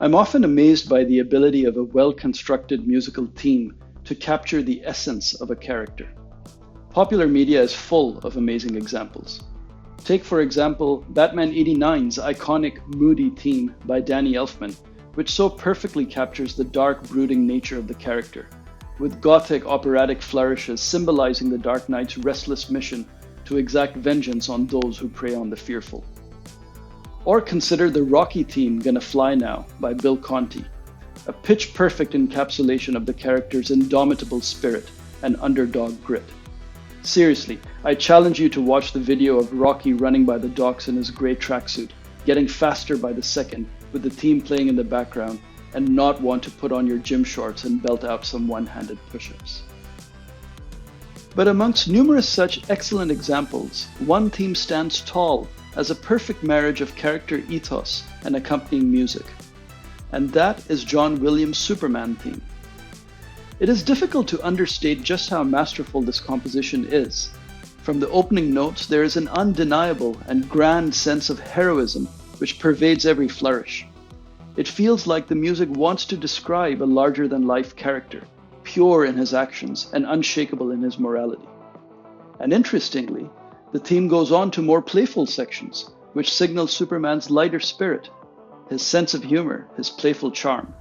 I'm often amazed by the ability of a well-constructed musical theme to capture the essence of a character. Popular media is full of amazing examples. Take, for example, Batman '89's iconic moody theme by Danny Elfman, which so perfectly captures the dark, brooding nature of the character, with gothic operatic flourishes symbolizing the Dark Knight's restless mission to exact vengeance on those who prey on the fearful. Or consider the Rocky theme Gonna Fly Now by Bill Conti, a pitch-perfect encapsulation of the character's indomitable spirit and underdog grit. Seriously, I challenge you to watch the video of Rocky running by the docks in his grey tracksuit, getting faster by the second with the theme playing in the background, and not want to put on your gym shorts and belt out some one-handed push-ups. But amongst numerous such excellent examples, one theme stands tall as a perfect marriage of character ethos and accompanying music, and that is John Williams' Superman theme. It is difficult to understate just how masterful this composition is. From the opening notes, there is an undeniable and grand sense of heroism which pervades every flourish. It feels like the music wants to describe a larger-than-life character, pure in his actions and unshakable in his morality. And interestingly, the theme goes on to more playful sections, which signal Superman's lighter spirit, his sense of humor, his playful charm.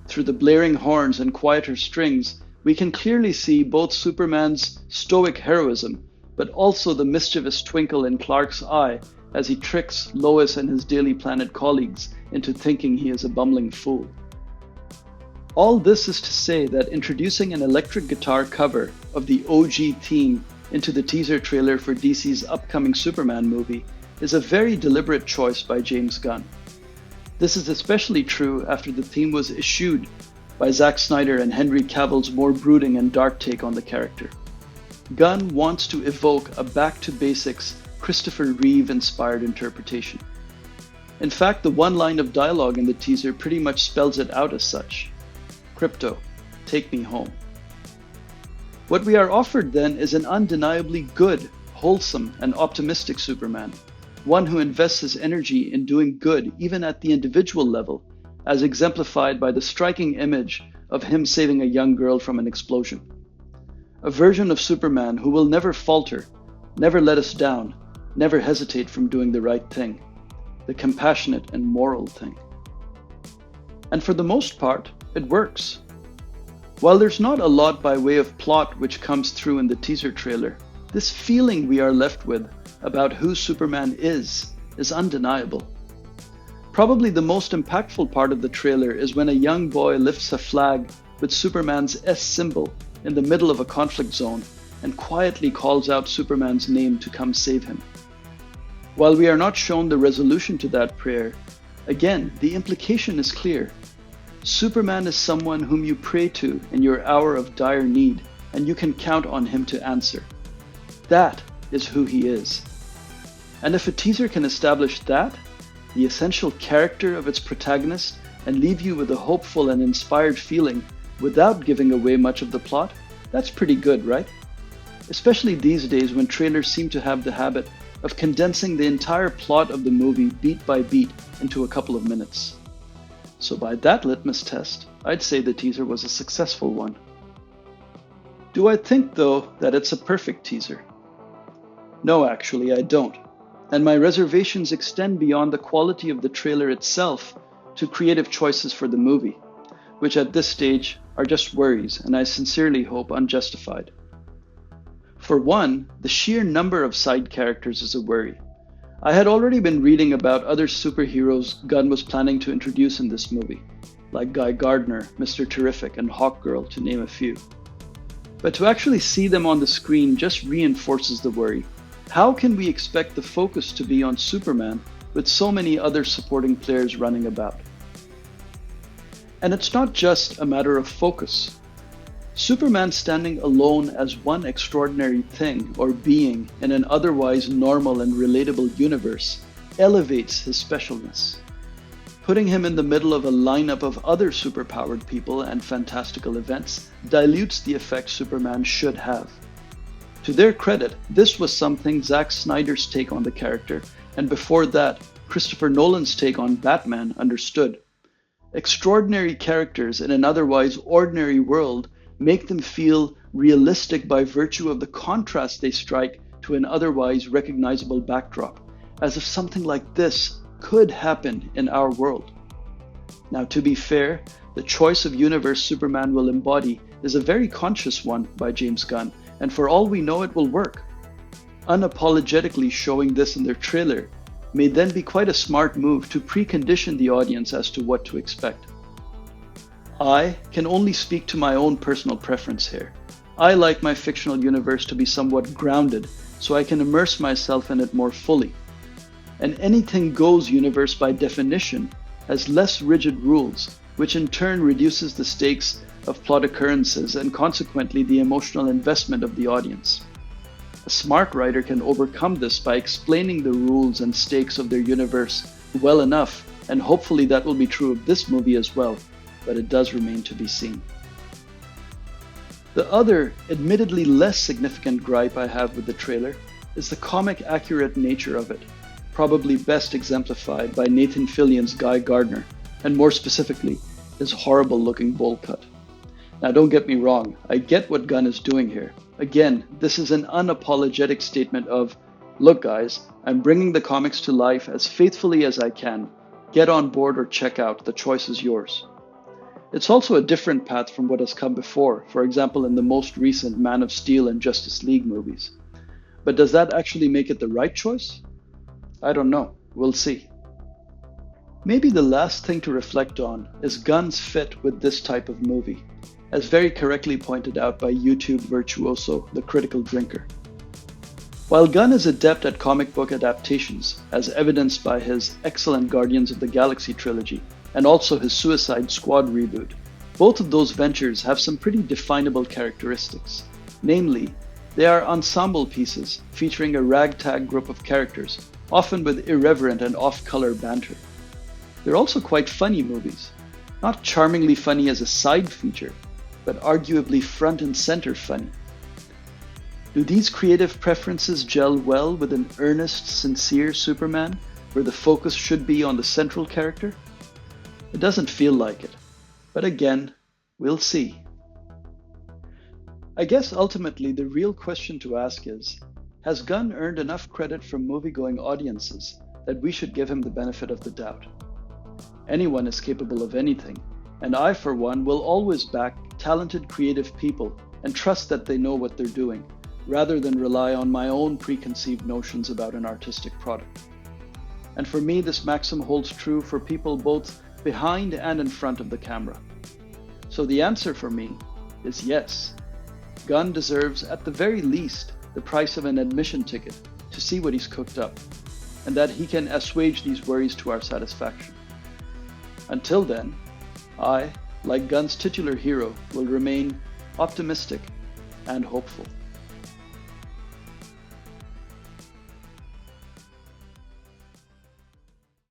Through the blaring horns and quieter strings, we can clearly see both Superman's stoic heroism, but also the mischievous twinkle in Clark's eye as he tricks Lois and his Daily Planet colleagues into thinking he is a bumbling fool. All this is to say that introducing an electric guitar cover of the OG theme into the teaser trailer for DC's upcoming Superman movie is a very deliberate choice by James Gunn. This is especially true after the theme was eschewed by Zack Snyder and Henry Cavill's more brooding and dark take on the character. Gunn wants to evoke a back-to-basics Christopher Reeve-inspired interpretation. In fact, the one line of dialogue in the teaser pretty much spells it out as such. Crypto, take me home. What we are offered then is an undeniably good, wholesome, and optimistic Superman, one who invests his energy in doing good even at the individual level, as exemplified by the striking image of him saving a young girl from an explosion. A version of Superman who will never falter, never let us down, never hesitate from doing the right thing, the compassionate and moral thing. And for the most part, it works. While there's not a lot by way of plot which comes through in the teaser trailer, this feeling we are left with about who Superman is undeniable. Probably the most impactful part of the trailer is when a young boy lifts a flag with Superman's S symbol in the middle of a conflict zone and quietly calls out Superman's name to come save him. While we are not shown the resolution to that prayer, again, the implication is clear. Superman is someone whom you pray to in your hour of dire need, and you can count on him to answer. That is who he is. And if a teaser can establish that, the essential character of its protagonist, and leave you with a hopeful and inspired feeling without giving away much of the plot, that's pretty good, right? Especially these days when trailers seem to have the habit of condensing the entire plot of the movie beat by beat into a couple of minutes. So by that litmus test, I'd say the teaser was a successful one. Do I think, though, that it's a perfect teaser? No, actually, I don't. And my reservations extend beyond the quality of the trailer itself to creative choices for the movie, which at this stage are just worries, and I sincerely hope unjustified. For one, the sheer number of side characters is a worry. I had already been reading about other superheroes Gunn was planning to introduce in this movie, like Guy Gardner, Mr. Terrific, and Hawkgirl, to name a few. But to actually see them on the screen just reinforces the worry. How can we expect the focus to be on Superman with so many other supporting players running about? And it's not just a matter of focus. Superman standing alone as one extraordinary thing or being in an otherwise normal and relatable universe elevates his specialness. Putting him in the middle of a lineup of other superpowered people and fantastical events dilutes the effect Superman should have. To their credit, this was something Zack Snyder's take on the character, and before that, Christopher Nolan's take on Batman understood. Extraordinary characters in an otherwise ordinary world make them feel realistic by virtue of the contrast they strike to an otherwise recognizable backdrop, as if something like this could happen in our world. Now, to be fair, the choice of universe Superman will embody is a very conscious one by James Gunn, and for all we know, it will work. Unapologetically showing this in their trailer may then be quite a smart move to precondition the audience as to what to expect. I can only speak to my own personal preference here. I like my fictional universe to be somewhat grounded, so I can immerse myself in it more fully. An anything goes universe by definition has less rigid rules, which in turn reduces the stakes of plot occurrences and consequently the emotional investment of the audience. A smart writer can overcome this by explaining the rules and stakes of their universe well enough, and hopefully that will be true of this movie as well, but it does remain to be seen. The other, admittedly less significant gripe I have with the trailer is the comic accurate nature of it, probably best exemplified by Nathan Fillion's Guy Gardner, and more specifically, his horrible looking bowl cut. Now don't get me wrong, I get what Gunn is doing here. Again, this is an unapologetic statement of, look guys, I'm bringing the comics to life as faithfully as I can. Get on board or check out, the choice is yours. It's also a different path from what has come before, for example in the most recent Man of Steel and Justice League movies. But does that actually make it the right choice? I don't know, we'll see. Maybe the last thing to reflect on is Gunn's fit with this type of movie, as very correctly pointed out by YouTube virtuoso The Critical Drinker. While Gunn is adept at comic book adaptations, as evidenced by his excellent Guardians of the Galaxy trilogy and also his Suicide Squad reboot, both of those ventures have some pretty definable characteristics. Namely, they are ensemble pieces featuring a ragtag group of characters, often with irreverent and off-color banter. They're also quite funny movies, not charmingly funny as a side feature, but arguably front and center funny. Do these creative preferences gel well with an earnest, sincere Superman, where the focus should be on the central character? It doesn't feel like it, but again, we'll see. I guess ultimately the real question to ask is, has Gunn earned enough credit from movie-going audiences that we should give him the benefit of the doubt? Anyone is capable of anything, and I, for one, will always back talented creative people and trust that they know what they're doing, rather than rely on my own preconceived notions about an artistic product. And for me, this maxim holds true for people both behind and in front of the camera. So the answer for me is yes. Gunn deserves, at the very least, the price of an admission ticket to see what he's cooked up, and that he can assuage these worries to our satisfaction. Until then, I, like Gunn's titular hero, will remain optimistic and hopeful.